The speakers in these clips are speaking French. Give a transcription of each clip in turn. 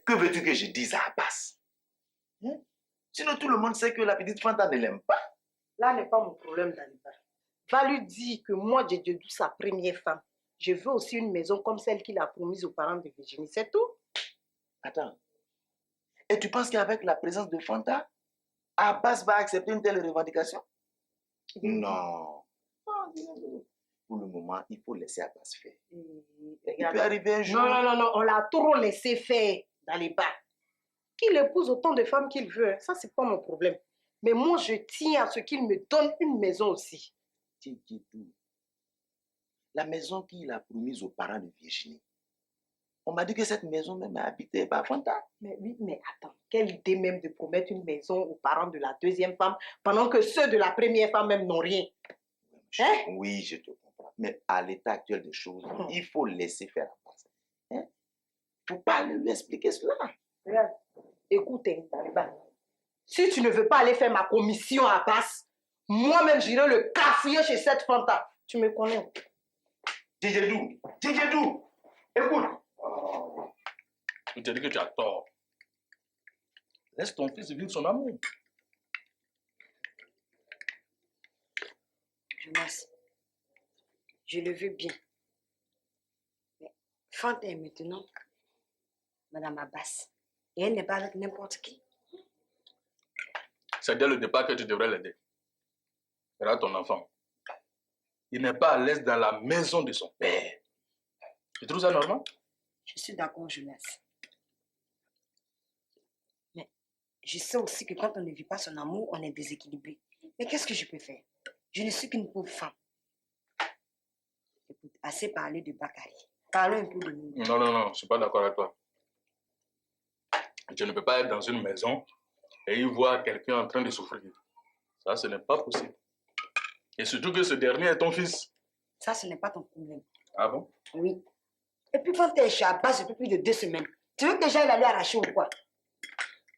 que veux-tu que je dise à Abbas? Hein? Sinon, tout le monde sait que la petite Fanta ne l'aime pas. Là n'est pas mon problème, Daliba. Va lui dire que moi, Djedjedou, sa première femme, je veux aussi une maison comme celle qu'il a promise aux parents de Virginie. C'est tout. Attends. Et tu penses qu'avec la présence de Fanta, Abbas va accepter une telle revendication? Non. Pour le moment, il faut laisser Abbas faire. Il peut arriver un jour. Non, on l'a trop laissé faire dans les bars. Qu'il épouse autant de femmes qu'il veut, ça, c'est pas mon problème. Mais moi, je tiens à ce qu'il me donne une maison aussi. La maison qu'il a promise aux parents de Virginie. On m'a dit que cette maison même est habitée par Fanta. Mais oui, mais attends, quelle idée même de promettre une maison aux parents de la deuxième femme pendant que ceux de la première femme même n'ont rien. Hein? Oui, je te comprends. Mais à l'état actuel des choses, il faut laisser faire la passe. Il ne faut pas lui expliquer cela. Regarde, écoute, si tu ne veux pas aller faire ma commission à passe, moi-même j'irai le cafouiller chez cette Fanta. Tu me connais. Djedjedou, écoute. Je te dis que tu as tort. Laisse ton fils vivre son amour. Jonas, je le veux bien. Mais Fanta est maintenant Madame Abbas. Et elle n'est pas avec n'importe qui. C'est dès le départ que tu devrais l'aider. Regarde ton enfant. Il n'est pas à l'aise dans la maison de son père. Tu trouves ça normal? Je suis d'accord, Jonas. Mais je sais aussi que quand on ne vit pas son amour, on est déséquilibré. Mais qu'est-ce que je peux faire? Je ne suis qu'une pauvre femme. Écoute, assez parlé de Bakary. Parlons un peu de nous. Non, je ne suis pas d'accord avec toi. Tu ne peux pas être dans une maison et y voir quelqu'un en train de souffrir. Ça, ce n'est pas possible. Et surtout que ce dernier est ton fils. Ça, ce n'est pas ton problème. Ah bon? Oui. Et puis quand tu es chez Abbas depuis plus de 2 semaines, tu veux que j'aille la lui arracher ou quoi?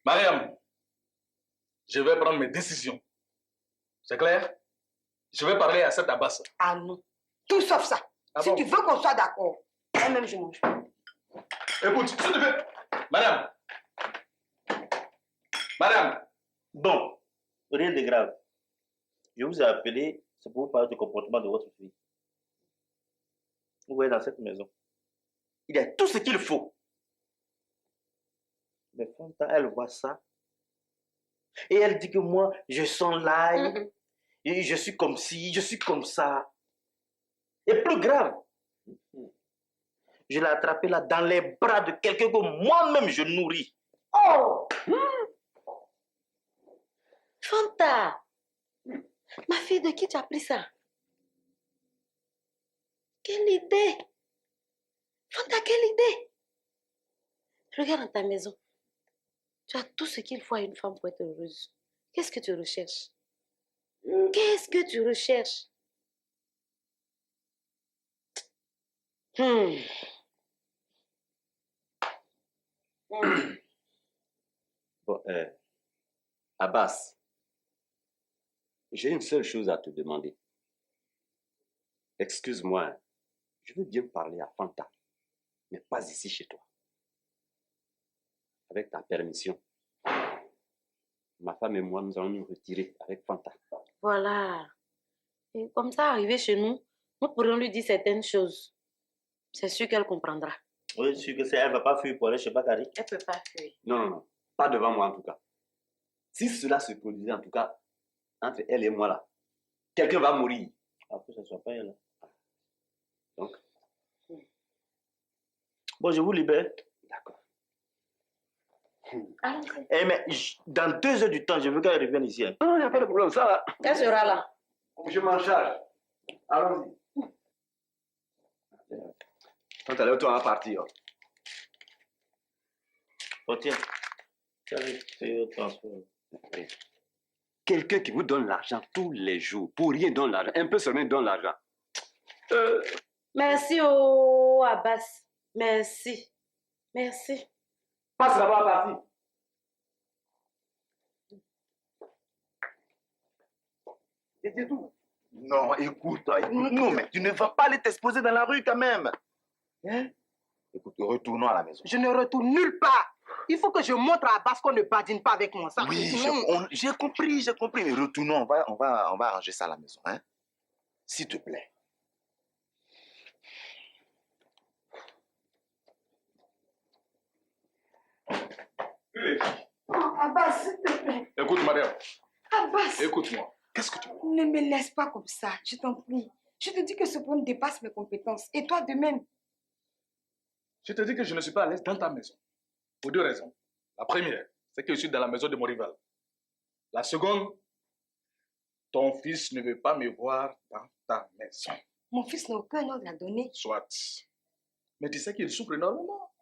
Mariam, je vais prendre mes décisions. C'est clair? Je vais parler à cet Abbas. Ah non. Tout sauf ça. Ah si bon? tu veux qu'on soit d'accord, moi-même je mange. Écoute, s'il te plaît. Madame. Bon, rien de grave. Je vous ai appelé, c'est pour vous parler du comportement de votre fille. Vous voyez, dans cette maison, il y a tout ce qu'il faut. Mais Fanta, elle voit ça. Et elle dit que moi, je sens l'ail. Et je suis comme ci, je suis comme ça. Et plus grave, je l'ai attrapé là dans les bras de quelqu'un que moi-même je nourris. Oh! Fanta! Ma fille, de qui tu as pris ça? Quelle idée! Fanta, quelle idée! Regarde dans ta maison. Tu as tout ce qu'il faut à une femme pour être heureuse. Qu'est-ce que tu recherches? Qu'est-ce que tu recherches? Bon, Abbas, j'ai une seule chose à te demander. Excuse-moi, je veux bien parler à Fanta, mais pas ici chez toi. Avec ta permission, ma femme et moi, nous allons nous retirer avec Fanta. Voilà. Et comme ça, arrivé chez nous, nous pourrions lui dire certaines choses. C'est sûr qu'elle comprendra. Oui, je suis sûr que elle ne va pas fuir pour aller chez Bakary. Elle ne peut pas fuir. Non, pas devant moi en tout cas. Si cela se produisait en tout cas, entre elle et moi là, quelqu'un va mourir. Après, ce ne soit pas elle. Donc, bon, je vous libère. d'accord. Eh, mais dans 2 heures du temps, je veux qu'elle revienne ici. Hein. Non, il n'y a pas de problème, ça là. Elle sera là. Je m'en charge. Allons-y. Quand elle est, on va partir. Oh, tiens. C'est au transport. Quelqu'un qui vous donne l'argent tous les jours, pour rien donne l'argent, un peu seulement donne l'argent. Merci, oh Abbas. Merci. Merci. Passe là-bas à partir. C'est tout. Non, écoute, non, mais tu ne vas pas aller t'exposer dans la rue quand même. Hein? Écoute, retournons à la maison. Je ne retourne nulle part. il faut que je montre à Abbas qu'on ne badine pas avec moi. Ça, Oui, non. j'ai compris. Mais retournons, on va arranger ça à la maison, hein. S'il te plaît. Abbas, s'il te plaît. Écoute, madame. Abbas. Écoute-moi. Qu'est-ce que tu veux? Ne me laisse pas comme ça, je t'en prie. Je te dis que ce problème dépasse mes compétences. Et toi de même. Je te dis que je ne suis pas à l'aise dans ta maison. Pour 2 raisons. La première, c'est que je suis dans la maison de mon rival. La seconde, ton fils ne veut pas me voir dans ta maison. Mon fils n'a aucun ordre à donner. Soit. Mais tu sais qu'il souffre énormément.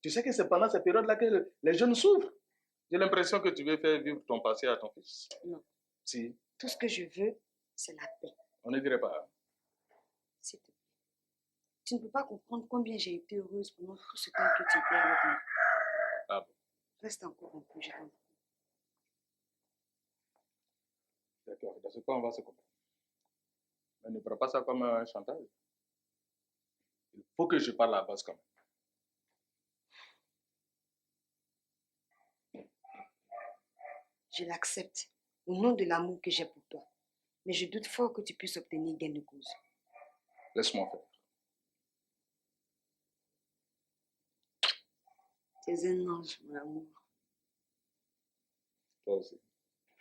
Tu sais que c'est pendant cette période-là que les jeunes souffrent. J'ai l'impression que tu veux faire vivre ton passé à ton fils. Non. Si. Tout ce que je veux, c'est la paix. On ne dirait pas. S'il te plaît. Tu ne peux pas comprendre combien j'ai été heureuse pendant tout ce temps que tu étais avec moi. Ah bon. Reste encore un peu, je t'en prie. D'accord. Dans ce cas, on va se comprendre. Mais ne prends pas ça comme un chantage. Il faut que je parle à la base quand même. Je l'accepte au nom de l'amour que j'ai pour toi. Mais je doute fort que tu puisses obtenir gain de cause. Laisse-moi faire. Tu es un ange, mon amour. Toi aussi.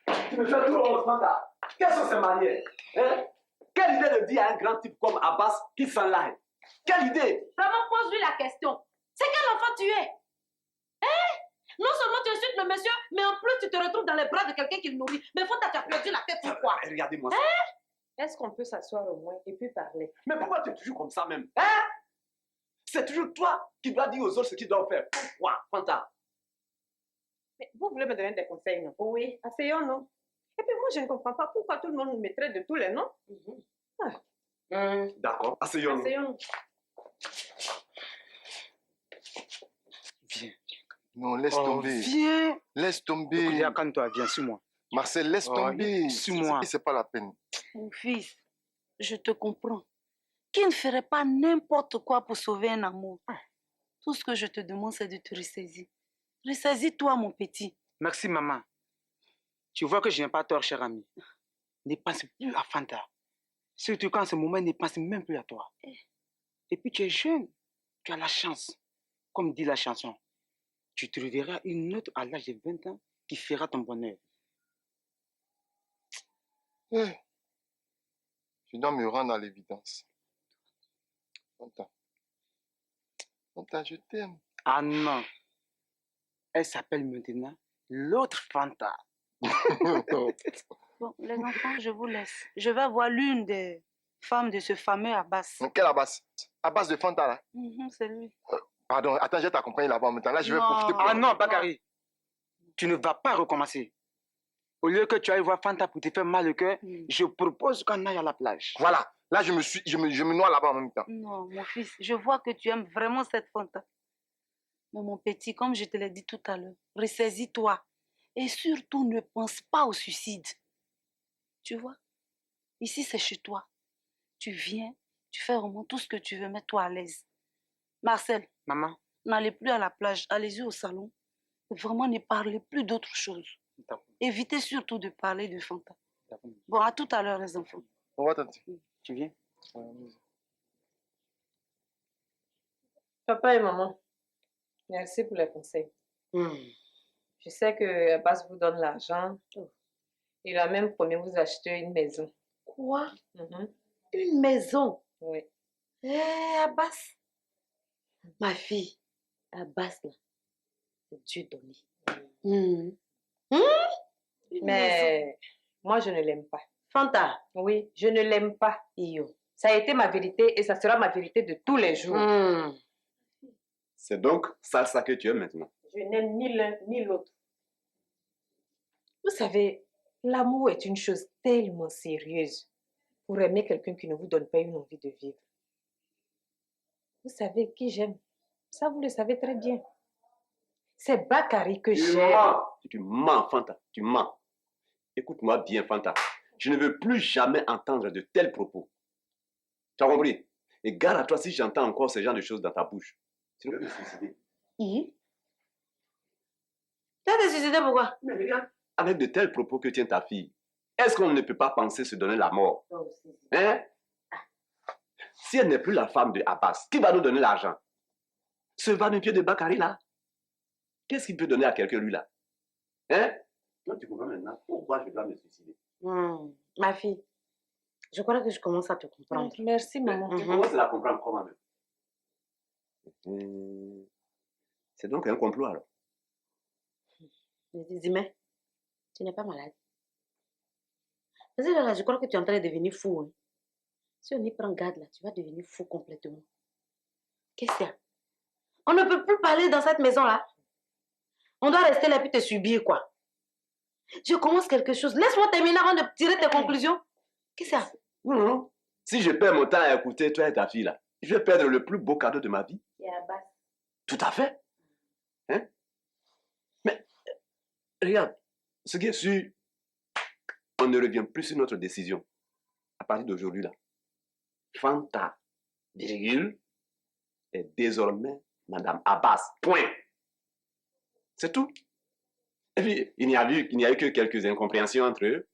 Tu me fais tout rose, Fanta. Quelles sont ces manières, hein? Quelle idée de dire à un grand type comme Abbas qu'il s'en aille? Quelle idée? Vraiment, pose-lui la question. C'est quel enfant tu es? Hein? Non seulement tu insultes le monsieur, mais en plus tu te retrouves dans les bras de quelqu'un qui le nourrit. Mais Fanta, tu as perdu la tête ou quoi? Regardez-moi ça. Est-ce qu'on peut s'asseoir au moins et puis parler? Mais pourquoi tu es toujours comme ça même? Hein? C'est toujours toi qui dois dire aux autres ce qu'ils doivent faire. Pourquoi, Fanta? Mais vous voulez me donner des conseils, non? Oui. Asseyons-nous. Et puis moi, je ne comprends pas pourquoi tout le monde me traite de tous les noms. D'accord, asseyons-nous. Asseyons-nous. Viens. Non, laisse Oh, tomber. viens. Laisse tomber. Calme-toi, viens, suis-moi. Marcel, laisse Oh, tomber. suis-moi. C'est pas la peine. Mon fils, je te comprends. Qui ne ferait pas n'importe quoi pour sauver un amour? Tout ce que je te demande, c'est de te ressaisir. Ressaisis-toi, mon petit. Merci, maman. Tu vois que je n'ai pas tort, cher ami. Ne pense plus à Fanta. Surtout quand ce moment, ne pense même plus à toi. Et puis, tu es jeune. Tu as la chance. Comme dit la chanson, tu trouveras une autre à l'âge de 20 ans qui fera ton bonheur. Je dois me rendre à l'évidence. Fanta, je t'aime. Ah non. Elle s'appelle maintenant l'autre Fanta. Bon, les enfants, je vous laisse. Je vais voir l'une des femmes de ce fameux Abbas. Quel Abbas? Abbas de Fanta, là? C'est lui. Pardon, attends, je vais t'accompagner là-bas en même temps. Là, je vais Non. profiter pour... Ah non, Bakary. Tu ne vas pas recommencer. Au lieu que tu ailles voir Fanta pour te faire mal au cœur, je propose qu'on aille à la plage. Voilà. Là, je me noie là-bas en même temps. Non, mon fils, je vois que tu aimes vraiment cette Fanta. Mais mon petit, comme je te l'ai dit tout à l'heure, ressaisis-toi. Et surtout, ne pense pas au suicide. Tu vois, ici, c'est chez toi. Tu viens, tu fais vraiment tout ce que tu veux, mets-toi à l'aise. Marcel, Maman, n'allez plus à la plage, allez-y au salon. Vraiment, ne parlez plus d'autre chose. Évitez surtout de parler de Fanta. Bon, à tout à l'heure, les enfants. On va tenter. Tu viens? Papa et maman, merci pour les conseils. Je sais que Abbas vous donne l'argent. Il a même promis vous acheter une maison. Quoi? Une maison? Oui. Abbas. Ma fille, Abbas, là, c'est Dieu donné. Mais moi, je ne l'aime pas. Fanta. Oui, je ne l'aime pas. Iyo. Ça a été ma vérité et ça sera ma vérité de tous les jours. C'est donc Salsa que tu aimes maintenant. Je n'aime ni l'un ni l'autre. Vous savez, l'amour est une chose tellement sérieuse pour aimer quelqu'un qui ne vous donne pas une envie de vivre. Vous savez qui j'aime. Ça, vous le savez très bien. C'est Bakary que j'aime. Tu mens, Fanta. Tu mens. Écoute-moi bien, Fanta. Je ne veux plus jamais entendre de tels propos. Tu as compris? Et garde à toi si j'entends encore ce genre de choses dans ta bouche. Tu ne peux me suicider. Tu as décidé pourquoi? Mais regarde, avec de tels propos que tient ta fille, est-ce qu'on ne peut pas penser se donner la mort? Hein? Si elle n'est plus la femme de Abbas, qui va nous donner l'argent? Ce va-nu-pied de Bakary là? Qu'est-ce qu'il peut donner à quelqu'un lui là? Hein? Toi, tu comprends maintenant pourquoi je dois me suicider. Ma fille, je crois que je commence à te comprendre. Merci, maman. Tu commences à la comprendre comment même? C'est donc un complot alors. Dis-moi, tu n'es pas malade. Parce que là, je crois que tu es en train de devenir fou. Hein. Si on y prend garde là, tu vas devenir fou complètement. Qu'est-ce qu'il y a? On ne peut plus parler dans cette maison-là. On doit rester là puis te subir, quoi. Je commence quelque chose. Laisse-moi terminer avant de tirer tes conclusions. Qu'est-ce qu'il y a? Non. Si je perds mon temps à écouter toi et ta fille là, je vais perdre le plus beau cadeau de ma vie. Il y a Abbas. Tout à fait. Hein? Mais, regarde, ce qui est sûr, on ne revient plus sur notre décision. À partir d'aujourd'hui là, Fanta, virgule, est désormais Madame Abbas. Point. C'est tout. Et puis, il n'y a eu que quelques incompréhensions entre eux.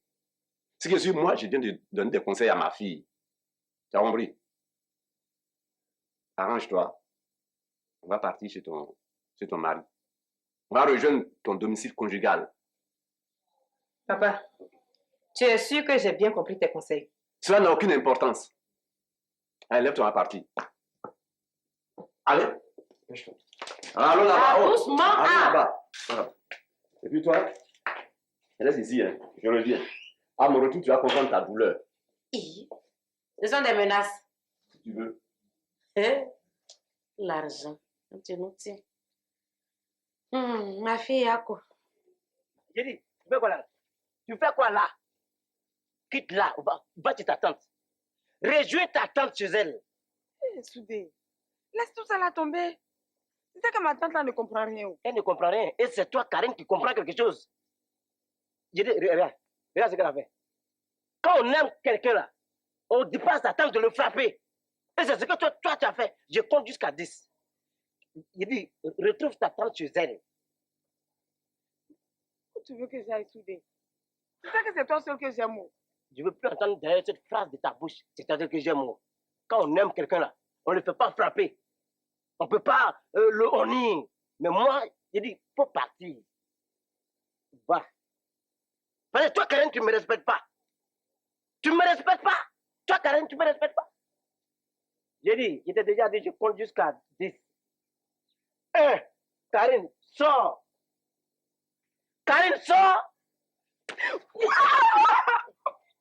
Ce qui est sûr, moi, je viens de donner des conseils à ma fille. Tu as compris? Arrange-toi. On va partir chez ton mari. On va rejoindre ton domicile conjugal. Papa, tu es sûr que j'ai bien compris tes conseils? Cela n'a aucune importance. Allez, lève-toi, on va partir. Allez. Allons là-bas. Oh. Doucement, Allons ah. là-bas. Voilà. Et puis toi, reste ici, hein. Je reviens. À mon retour, tu vas comprendre ta douleur. Ce sont des menaces. Si tu veux. Hein? L'argent. Tu nous tiens. Ma fille, à quoi? J'ai dit, tu fais quoi là? Tu fais quoi là? Quitte là, va chez ta tante. Rejoins ta tante chez elle. Soudé, laisse tout ça là tomber. C'est que ma tante là ne comprend rien. Elle ne comprend rien. Et c'est toi, Karine, qui comprends quelque chose. J'ai dit, regarde ce qu'elle a fait. Quand on aime quelqu'un là, on dépasse sa tante de le frapper. Et c'est ce que toi tu as fait. Je compte jusqu'à 10. J'ai dit, retrouve ta tante chez elle. Où tu veux que j'aille, Soudé? Tu sais que c'est toi seul que j'aime. Je ne veux plus entendre derrière cette phrase de ta bouche. C'est-à-dire que j'aime moi. Quand on aime quelqu'un là, on ne le fait pas frapper. On ne peut pas le honir. Mais moi, j'ai dit, il faut partir. Va. Parce que toi, Karen, tu ne me respectes pas. Tu ne me respectes pas. Toi, Karen, tu ne me respectes pas. J'ai dit, je t'ai déjà dit, je compte jusqu'à 10. 1. Karine, sors. Karine, sors.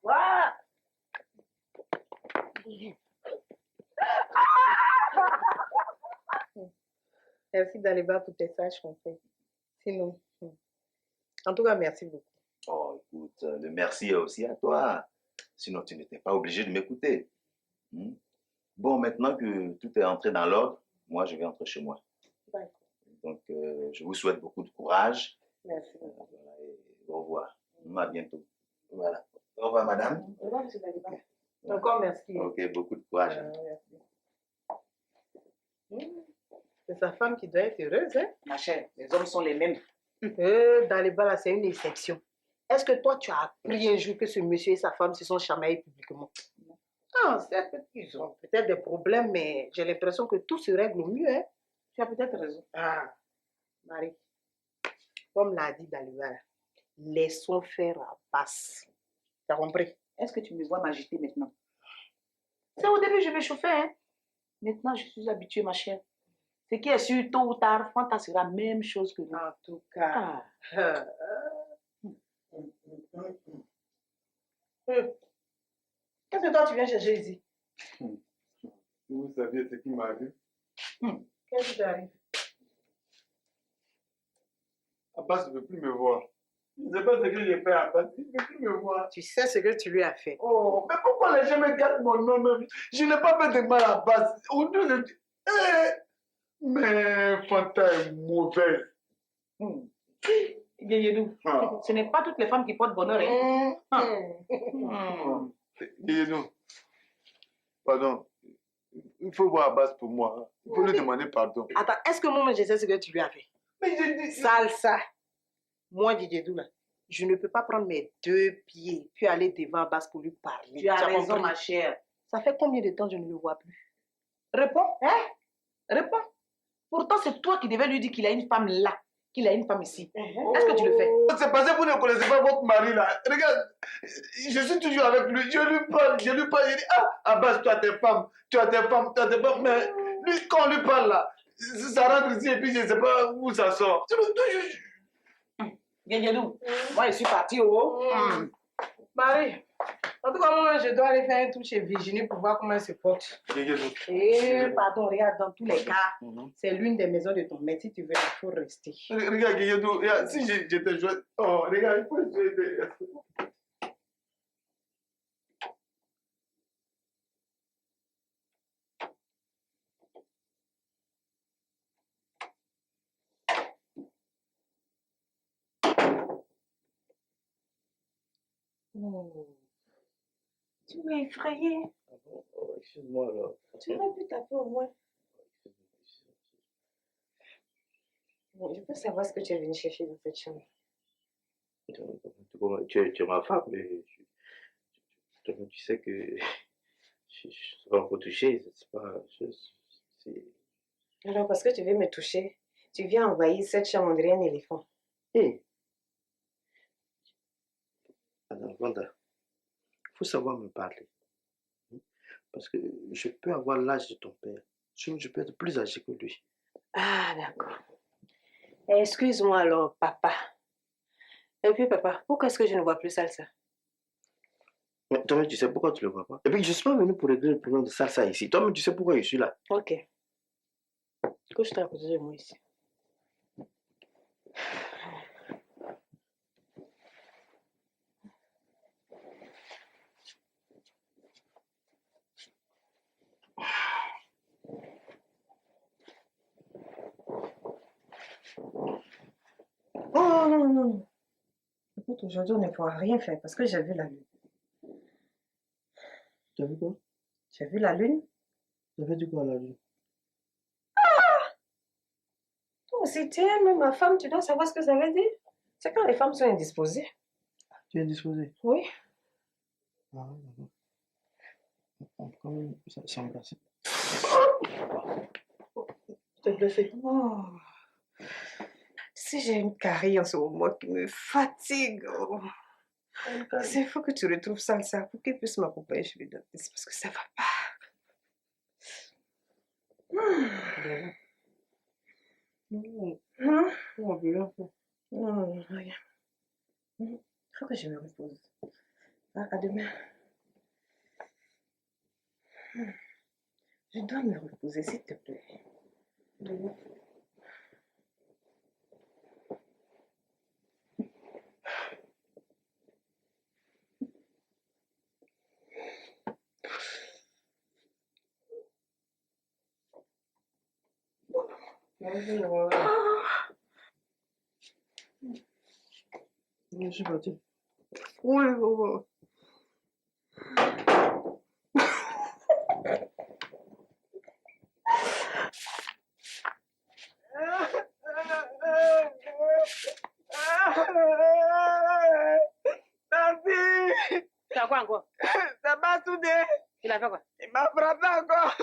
Voilà. Merci d'aller voir pour tes sages conseils. Sinon, en tout cas, merci beaucoup. Oh, écoute, le merci est aussi à toi. Sinon, tu n'étais pas obligé de m'écouter. Bon, maintenant que tout est entré dans l'ordre, moi, je vais entrer chez moi. D'accord. Donc, je vous souhaite beaucoup de courage. Merci. Voilà, et au revoir. À bientôt. Voilà. Au revoir, madame. Au revoir, monsieur Daliba. Encore merci. Ok, beaucoup de courage. Merci. C'est sa femme qui doit être heureuse, hein? Ma chère, les hommes sont les mêmes. Daliba, là, c'est une exception. Est-ce que toi, tu as appris un jour que ce monsieur et sa femme se sont chamaillés publiquement? Ah, certes, ils ont peut-être des problèmes, mais j'ai l'impression que tout se règle au mieux, hein? Tu as peut-être raison. Ah, Marie, comme l'a dit Daliba, laissons faire Abbas. Tu as compris? Est-ce que tu me vois m'agiter maintenant? C'est au début, je m'échauffais. Hein? Maintenant, je suis habituée, ma chère. Ce qui est sûr, tôt ou tard, Fanta sera la même chose que nous. En tout cas. Qu'est-ce que toi, tu viens chercher ici? Vous saviez ce qui m'arrive? Qu'est-ce qui t'arrive? Abbas ne veut plus me voir. Je ne sais pas ce que j'ai fait à Abbas. Il ne veut plus me voir. Tu sais ce que tu lui as fait. Oh, mais pourquoi les gens me gardent mon nom même? Je n'ai pas fait de mal à Abbas. Mais Fanta est mauvaise. Guéyedou, ce n'est pas toutes les femmes qui portent bonheur. Guéyedou, pardon. Il faut voir Abbas pour moi. Il faut lui demander pardon. Attends, est-ce que moi, je sais ce que tu lui as fait? Mais je dis... Salsa. Moi, Didier Doula, je ne peux pas prendre mes 2 pieds puis aller devant Abbas pour lui parler. Tu as raison, compris? ma chère. Ça fait combien de temps je ne le vois plus? Réponds, hein? Réponds. Pourtant, c'est toi qui devais lui dire qu'il a une femme là, qu'il a une femme ici. Est-ce que tu le fais? C'est parce que vous ne connaissez pas votre mari là. Regarde, je suis toujours avec lui. Je lui parle. Je dis, ah, Abbas, tu as tes femmes. Mais lui, quand on lui parle là, ça rentre ici et puis je ne sais pas où ça sort. Didier-Dou, moi je suis partie au haut. Marie, en tout cas, moi, je dois aller faire un tour chez Virginie pour voir comment elle se porte. Et pardon, regarde, dans tous les cas, c'est l'une des maisons de ton mère. Si tu veux, il faut rester. Regarde, Guédou, si j'étais joué. Oh, regarde, il faut jouer. Oh. Tu m'as effrayé. Oh, excuse-moi alors. Tu aurais pu taper au moins. Bon, je peux savoir ce que tu es venu chercher dans cette chambre. Tu es ma femme, mais tu sais que je ne suis pas encore touché. C'est pas. Alors, parce que tu veux me toucher, tu viens envahir cette chambre, on dirait un éléphant. Hé! Madame Wanda, il faut savoir me parler. Parce que je peux avoir l'âge de ton père. Je peux être plus âgé que lui. Ah, d'accord. Excuse-moi alors, papa. Et puis, papa, pourquoi est-ce que je ne vois plus Salsa? Mais toi-même, tu sais pourquoi tu ne le vois pas. Et puis, je ne suis pas venu pour régler le problème de Salsa ici. Toi-même, tu sais pourquoi je suis là. Ok. Couche-toi à côté de moi ici. Oh non, non, non. Écoute, aujourd'hui, on ne pourra rien faire parce que j'ai vu la lune. Tu as vu quoi? J'ai vu la lune. Tu as vu quoi la lune? Oh, si tu aimes ma femme, tu dois savoir ce que ça veut dire. C'est quand les femmes sont indisposées. Tu es indisposé? Oui. Ah, d'accord. On peut quand même s'embrasser. Je t'ai blessé. Oh. Tu sais, j'ai une carie en ce moment qui me fatigue. Oh. C'est faut que tu retrouves Salsa pour qu'il puisse m'accompagner chez le dentiste parce que ça va pas. Non, rien. Il faut que je me repose. À demain. Je dois me reposer, s'il te plaît. Demain. Je suis parti. Oui, oui. Tanti! T'as quoi encore? Ça m'a soudé. Il a fait quoi? Il m'a frappé encore.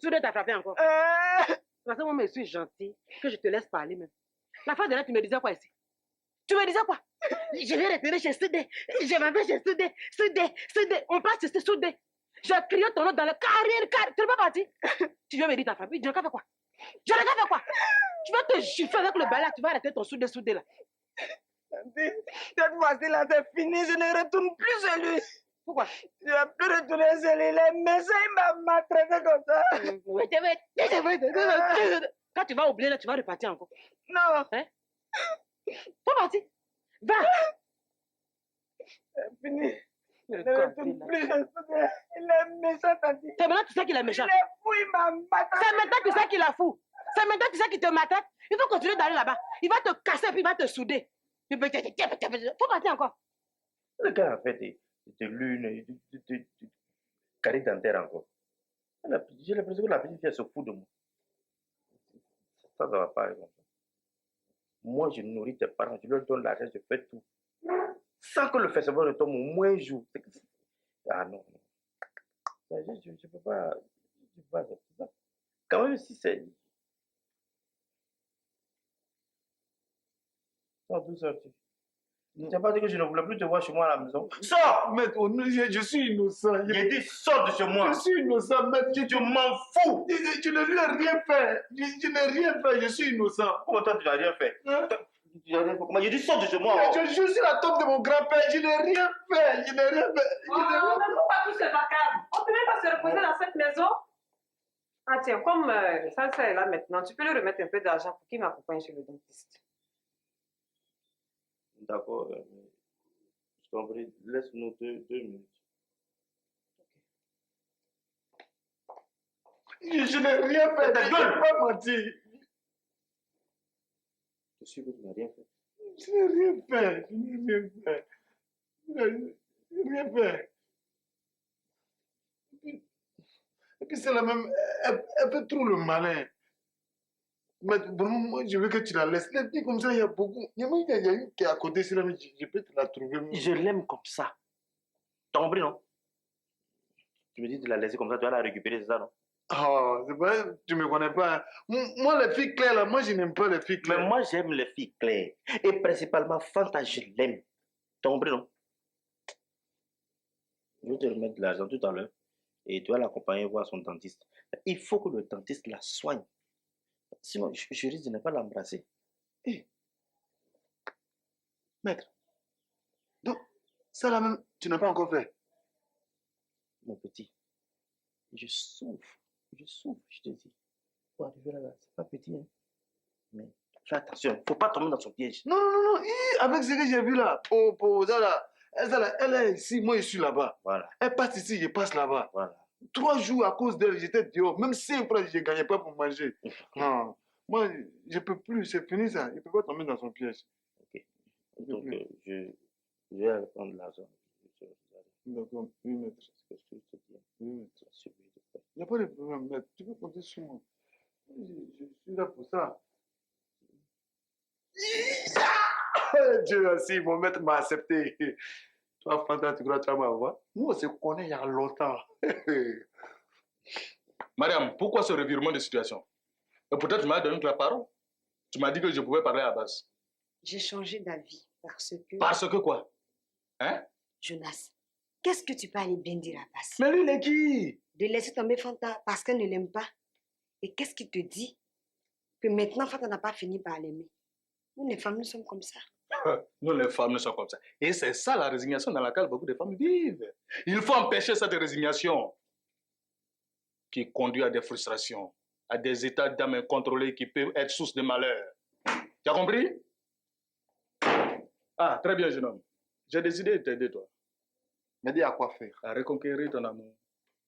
Soudé t'a frappé encore? Parce que moi, je suis gentil, que je te laisse parler même. La fois dernière, tu me disais quoi ici? Tu me disais quoi? Je vais retourner chez Soudé. Je m'appelle chez Soudé. Soudé. On passe chez Soudé. J'ai crié ton nom dans le carré. Tu n'es pas parti? Tu viens me dire ta famille. Tu n'as qu'à faire quoi? Je n'ai qu'à faire quoi? Tu vas te gifler avec le balai, tu vas arrêter ton Soudé là. Cette fois-ci là, c'est fini. Je ne retourne plus chez lui. Pourquoi? Je ne vais plus retourner chez lui. Les médecins, il m'a maltraité comme ça. Quand tu vas oublier là, tu vas repartir encore. Non. Hein? Faut partir. Va. C'est fini. Je ne retourne plus chez lui. Il est méchant, Tanti. C'est maintenant que tu sais qu'il est méchant. Il est fou, il m'a maltraité. C'est maintenant que tu sais qu'il est fou. C'est maintenant que tu sais qu'il te maltraite. Il faut continuer d'aller là-bas. Il va te casser puis il va te souder. Faut partir encore. Le gars, en fait, de lune, de carré dentaire encore. J'ai l'impression que la petite fille se fout de moi. Ça va pas. Moi, je nourris tes parents, je leur donne l'argent, je fais tout. Sans que le festival ne tombe au moins un jour. Ah non. Je ne peux pas. Je peux pas accepter ça. Quand même, si c'est. Sors, d'où sors-tu? Tu n'as pas dit que je ne voulais plus te voir chez moi à la maison. Sors! Maître, je suis innocent. J'ai dit sors de chez moi. Je suis innocent, maître. Je m'en fous. Je ne lui ai rien fait. Je n'ai rien fait. Je suis innocent. Comment toi, tu n'as rien fait? Hein? Tu n'as rien fait. Comment? J'ai dit sors de chez moi. Je suis la tombe de mon grand-père. Je n'ai rien fait. Je n'ai rien fait. Oh, mais pourquoi tout se vacarme? On ne peut même pas se reposer dans cette maison. Ah tiens, comme ça est là maintenant, tu peux lui remettre un peu d'argent pour qu'il m'accompagne chez le dentiste. D'accord. Je t'en prie, laisse-nous 2 minutes. Je n'ai rien fait. Ta Je gueule! n'ai pas menti. Je suis que tu n'as rien fait. Je n'ai rien fait. Je n'ai rien fait. Je n'ai rien fait. Et puis c'est la même. Elle fait trop le malin. Mais vraiment, moi, je veux que tu la laisses. Les filles comme ça, il y a beaucoup. Il y a une qui est à côté, c'est là, mais je peux te la trouver. Je l'aime comme ça. T'as compris, non? Tu me dis de la laisser comme ça, tu vas la récupérer, c'est ça, non? Oh, c'est pas, tu me connais pas. Moi, les filles claires, là, moi, je n'aime pas les filles claires. Mais moi, j'aime les filles claires. Et principalement, Fanta, je l'aime. T'as compris, non? Je vais te remettre de l'argent tout à l'heure. Et tu vas l'accompagner voir son dentiste. Il faut que le dentiste la soigne. Sinon, je risque de ne pas l'embrasser. Hey. Maître, donc, ça là même, tu n'as pas encore fait. Mon petit, je souffre, je te dis. Pour arriver là, c'est pas petit, hein. Mais fais attention, il ne faut pas tomber dans son piège. Non, non, non, avec ce que j'ai vu là, pour ça là, elle est ici, moi je suis là-bas. Voilà. Elle passe ici, je passe là-bas. Voilà. 3 jours à cause d'elle, j'étais dehors. Même 5 francs, je ne gagnais pas pour manger. Non, moi, je ne peux plus, c'est fini ça. Je ne peux pas tomber dans son piège. Ok. Donc, je vais aller prendre l'argent. D'accord, oui, maître. C'est ce que je te dis. Oui, maître. Il n'y a pas de problème, maître. Tu peux compter sur moi. Je suis là pour ça. Dieu merci, mon maître m'a accepté. Toi, Fanta, tu crois que tu vas m'avoir? Nous, on se connaît il y a longtemps. Mariam, pourquoi ce revirement de situation? Et peut-être tu m'as donné la parole. Tu m'as dit que je pouvais parler à Abbas. J'ai changé d'avis parce que... Parce que quoi? Hein? Jonas, qu'est-ce que tu peux aller bien dire à Abbas? Mais lui, il est qui? De laisser tomber Fanta parce qu'elle ne l'aime pas. Et qu'est-ce qui te dit que maintenant Fanta n'a pas fini par l'aimer? Nous, les femmes, nous sommes comme ça. Nous, les femmes, nous sommes comme ça. Et c'est ça la résignation dans laquelle beaucoup de femmes vivent. Il faut empêcher cette résignation qui conduit à des frustrations, à des états d'âme incontrôlés qui peuvent être source de malheur. Tu as compris? Ah, très bien, jeune homme. J'ai décidé de t'aider, toi. M'aider à quoi faire? À reconquérir ton amour.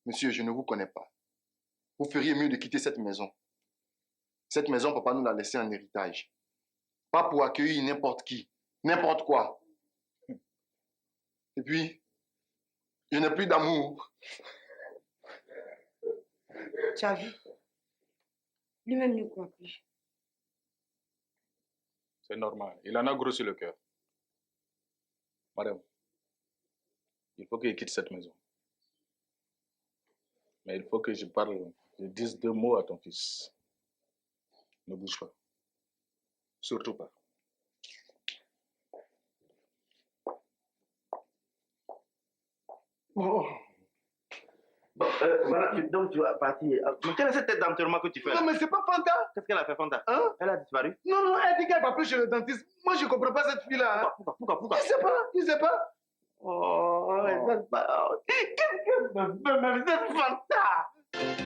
Monsieur, je ne vous connais pas. Vous feriez mieux de quitter cette maison. Cette maison, on ne peut pas nous la laisser en héritage. Pas pour accueillir n'importe qui, n'importe quoi. Et puis, je n'ai plus d'amour. Tu as vu? Lui-même ne croit plus. C'est normal. Il en a gros sur le cœur. Madame, il faut qu'il quitte cette maison. Mais il faut que je dise 2 mots à ton fils. Ne bouge pas. Surtout pas. Oh. Bon, voilà, donc tu vas partir. Mais quelle est cette tête d'enterrement que tu fais? Non, mais c'est pas Fanta. Qu'est-ce qu'elle a fait, Fanta? Hein? Elle a disparu? Non, non, elle dit qu'elle va plus chez le dentiste. Moi, je ne comprends pas cette fille-là. Hein? Pourquoi? Je ne sais pas. Oh, qu'est-ce que me fait cette Fanta?